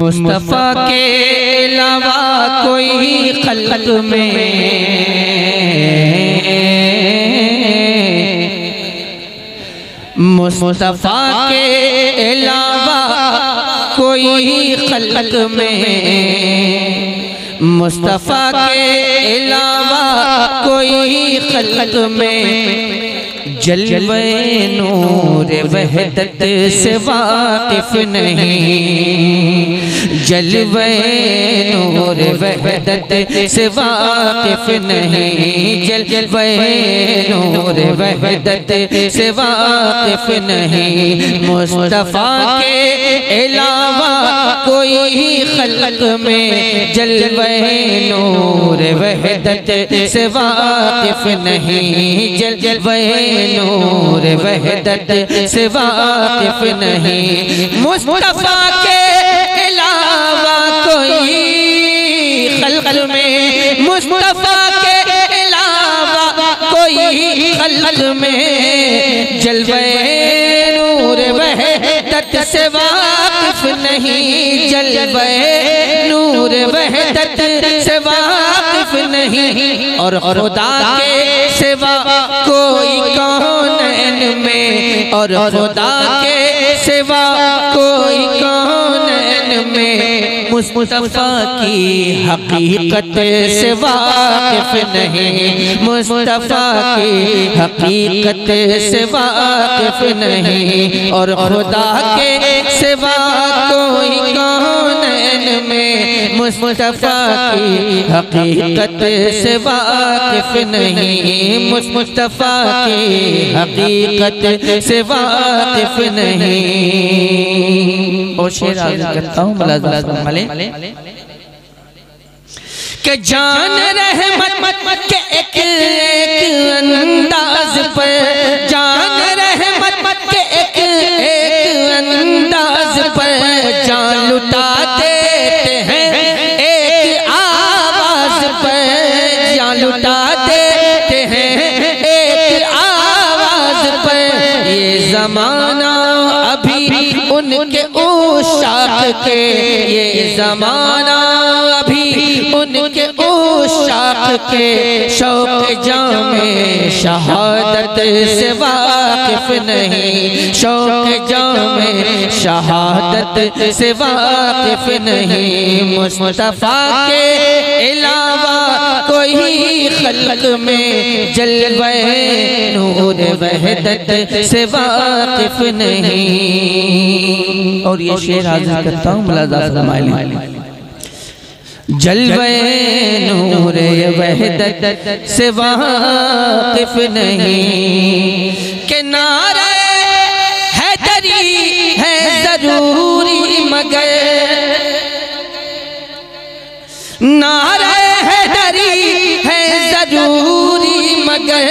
मुस्तफा के अलावा कोई खल्क में मुस्तफा के अलावा कोई खल्क में मुस्तफा के अलावा कोई खल्क में जलवे नूर वहदत से वाकिफ नहीं जलवे नूर वहदत से वाकिफ नहीं जलवे नूर वहदत से वाकिफ नहीं मुस्तफा के अलावा कोई खल्क में जलवे नूर वहदत से वाकिफ नहीं जलवे नूर वहदत से वाकिफ नहीं मुस्तफा के अलावा कोई खल्क में मुस्तफा के अलावा कोई खल्क में जलवे नूर वहदत से वाकिफ नहीं जलवे नूर वहदत से वाकिफ नहीं और खुदा के सिवा कोई कौनैन में और खुदा के सिवा कोई कौनैन में मुस्तफा की हकीकत से वाकिफ नहीं मुस्तफा की हकीकत से वाकिफ नहीं और खुदा के सिवा कोई कौनैन में मुस्तफा की हकीकत से वाकिफ नहीं मुस्तफा की हकीकत से वाकिफ नहीं। और शेर आगे करता हूँ कि जान रहमत के एक अंदाज पर जान रहमत के एक अंदाज पर जान लुटा देते हैं एक आवाज पर जान लुटा देते हैं एक आवाज पर ये ज़माना अभी उनके उशाक के ये ज़माना अभी उनके उशाक के शौक जामे शहादत से वाकिफ नहीं शौक जामे शहादत से वाकिफ नहीं मुस्तफा के अलावा कोई खल्क में जलवे नूर वहदत से वाकिफ नहीं। और ये शेर हाजिर करता हूँ मुलाज़ा फरमाइए जलवे नूर वहदत से वाकिफ नहीं के नारे हैदरी है जरूरी मगर नारे हैदरी है जरूरी मगर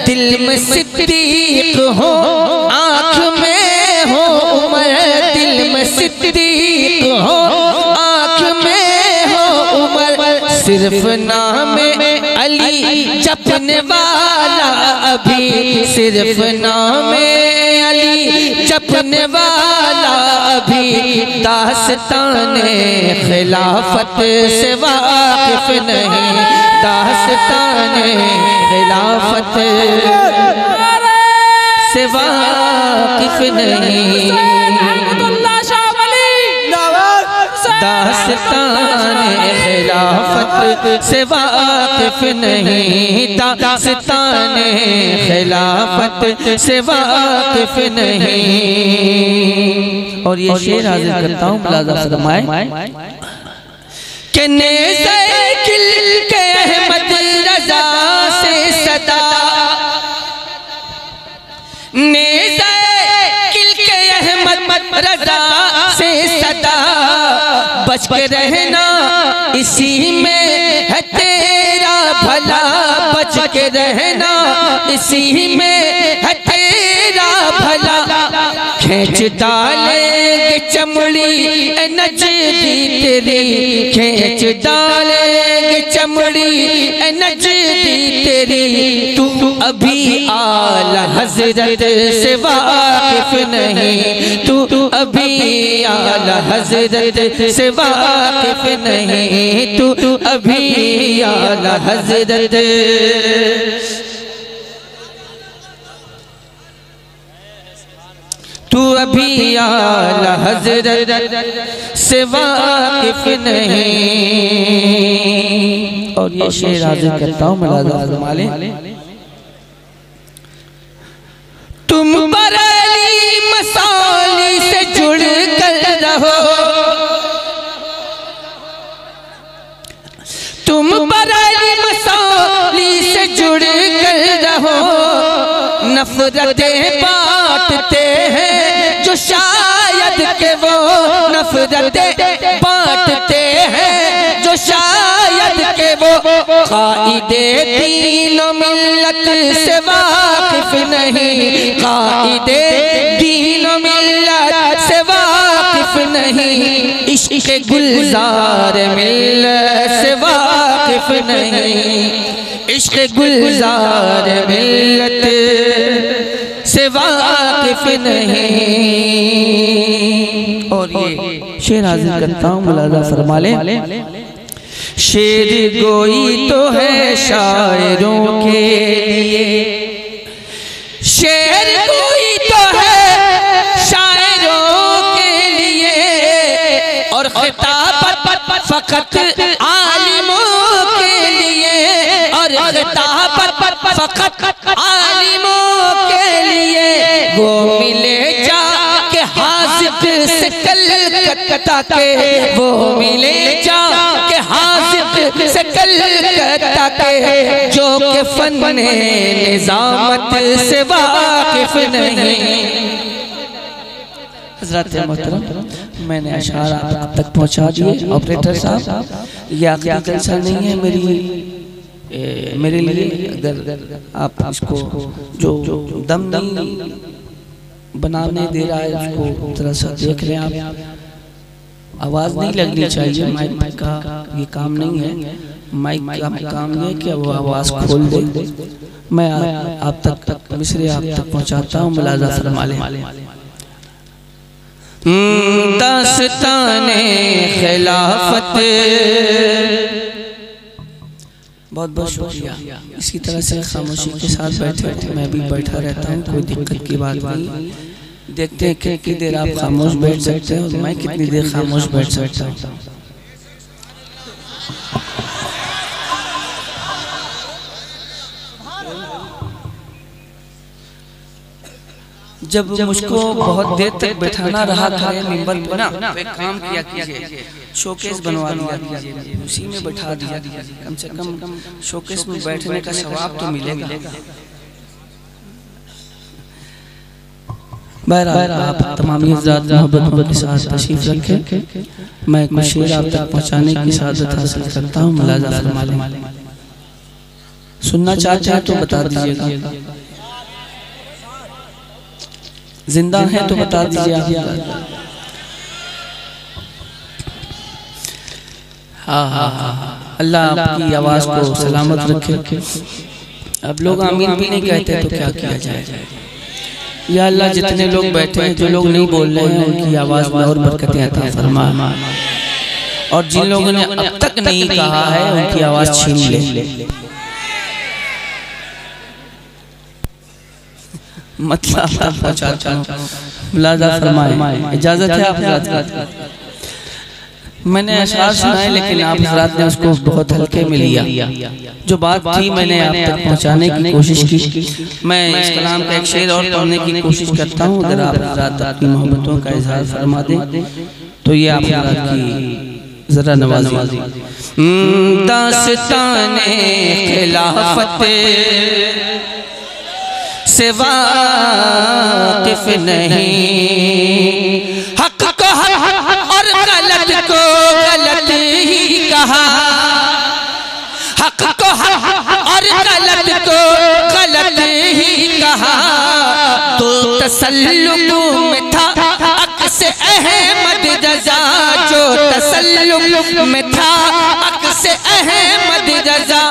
दिल में सिद्दीक हो आँख में हो उमर दिल में सिद्दीक हो आँख में हो उमर सिर्फ नाम अली जपने वाला अभी सिर्फ नाम अली जपने वाला अभी दास्ताने खिलाफत से वाकिफ नहीं दास्ताने खिलाफत से वाकिफ नहीं दास्ताने खिलाफत से वाकिफ नहीं दास्ताने खिलाफत से वाकिफ नहीं। और ये शेर हाजिर करता हूँ मुलाज़ा फरमाए कि नेज़े खिल के अहमद रज़ा से सदा नेज़े खिल के अहमद रज़ा से सदा बच के रहना इसी में है तेरा भला बच के रहना इसी में है तेरा भला खींच डालेंगे चमड़ी नजदी तेरी खींच डालेंगे चमड़ी नजदी तेरी तू अभी आला हजरत से वाकिफ नहीं, तू अभी आला हजरत से वाकिफ नहीं, तू अभी आला हजरत तू अभी आला हजरत से वाकिफ नहीं। और ये शेर हाजिर करता हूँ मुलाज़ा फरमाले। तुम बरेली मसाली से जुड़ कर रहो, तुम बरेली मसाली से जुड़ कर रहो, नफरतें बांटते हैं जो शायद के वो नफरतें बांटते हैं जो शायद के वो कायदे दीन मिल्लत से वाकिफ नहीं, कायदे दीन मिल्लत से वाकिफ नहीं, इश्क़ गुलजार मिल्लत से वाकिफ नहीं, इश्क़ गुलजार मिल्लत से वाकिफ नहीं। और ये शेर हाजिर करता हूँ मुलाज़ा फरमाले। शेर गोई तो है शायरों के लिए, शेर गोई तो है शायरों के लिए, और खिताबत फकत आलिमों के लिए, और खिताबत फकत आलिमों के लिए। वो मिले जाके हाज़िक़ से कलकत्ता के, वो मिले जाके हाज़िक़ से कलकत्ता के, जो के फ़न निज़ामत से वाकिफ नहीं। हज़रत मोहतरम मैंने अशार आप तक पहुँचा दिए। ऑपरेटर साहब ये आखिरी जलसा नहीं है मेरे लिए, अगर आप इसको जो दम नहीं बनाने दे रहा है उसको थोड़ा सा देख लें आप। आवाज़ नहीं लगनी चाहिए, माइक का ये काम नहीं है, माइक का काम ये है कि वो आवाज़ खोल दे। मैं आप तक मिसरे आप तक पहुँचाता हूँ, मुलाज़ा फरमाले। दास्ताने खिलाफत, बहुत बहुत शुक्रिया। इसी तरह से खामोशी के साथ बैठे, मैं भी बैठा रहता हूँ, कोई दिक्कत की बात नहीं। देखते हैं कितनी देर आप खामोश बैठ सकते हैं और मैं कितनी देर खामोश बैठ सकता हूँ। जब मुझको बहुत देर तक बैठाना रहा था मिंबर पे ना, तो एक काम किया कीजिए, शोकेस बनवा दिया कीजिए, उसी में बैठा दिया, कम से कम शोकेस में बैठने का सवाब तो मिलेगा। बहरहाल आप तमामी हज़रात मोहब्बत के साथ तशरीफ रखें। मैं कुछ शेर आप तक पहुँचाने की सादत हासिल करता हूँ, मुलाज़ा फरमालें। सुनना चाहते हैं तो बता दीजिएगा, जिंदा है तो बता दीजिए आप। हाँ, अल्लाह आपकी आवाज़ को सलामत रखे। अब लोग आमीन भी नहीं कहते तो क्या किया जाए। या अल्लाह जितने लोग बैठे हैं, जो लोग नहीं बोल रहे हैं, उनकी आवाज़ में और बरकतें अता फरमा, और जिन लोगों ने अब तक नहीं कहा है उनकी आवाज़ छीन ले। मतलब पहुँचाता हूँ, मुलाज़ा फरमाएं। इजाज़त है आप? मैंने अशार सुनाए लेकिन आप हज़रात ने उसको बहुत हल्के में लिया। जो बात थी मैंने आप तक पहुँचाने की कोशिश की। मैं इस कलाम का एक शेर और पढ़ने की कोशिश करता हूँ, अगर आप हज़रात अपनी मोहब्बतों का इज़हार फरमा दें तो ये आप हज़रात की ज़रा नवाज़ी। दास्ताने खिलाफत से वाकिफ नहीं, हक को हक और गलत को गलत ही कहा, हक को हक और गलत को गलत ही कहा। तो तसल्लुक में था अक्स अहमद रज़ा, जो तसल्लुक में था अक्स अहमद रज़ा,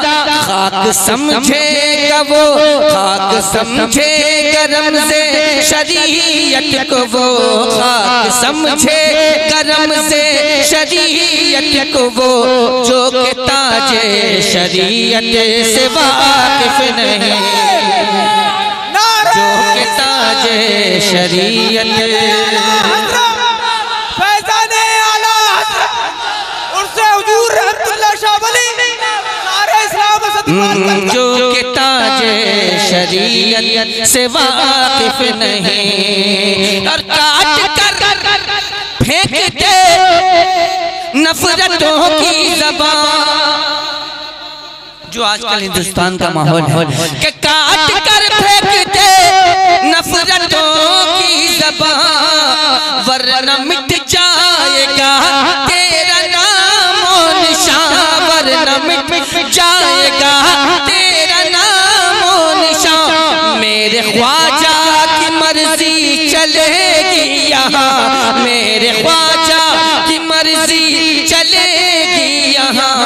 खाक समझेगा वो, खाक समझेगा रमज़े शरीयत को वो, खाक समझेगा रमज़े शरीयत को वो, जो कि ताजे शरीयत से वाकिफ नहीं, जो कि ताजे शरीयत जो कि ताजे शरीयत से वाकिफ नहीं, और काट कर फेंक दे नफरतों की ज़बान, जो आजकल हिंदुस्तान का माहौल है कि काट कर फेंक दे नफरतों की ज़बान, वरना मिट जाएगा तेरा नाम और निशान, वरना मिट जाएगा तेरा नाम और निशान। मेरे ख्वाजा की मर्जी चलेगी यहाँ, मेरे ख्वाजा की मर्जी चलेगी यहाँ,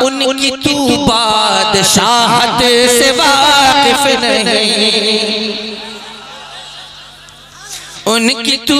उनकी तू बादशाहत से वाकिफ नहीं, उनकी तू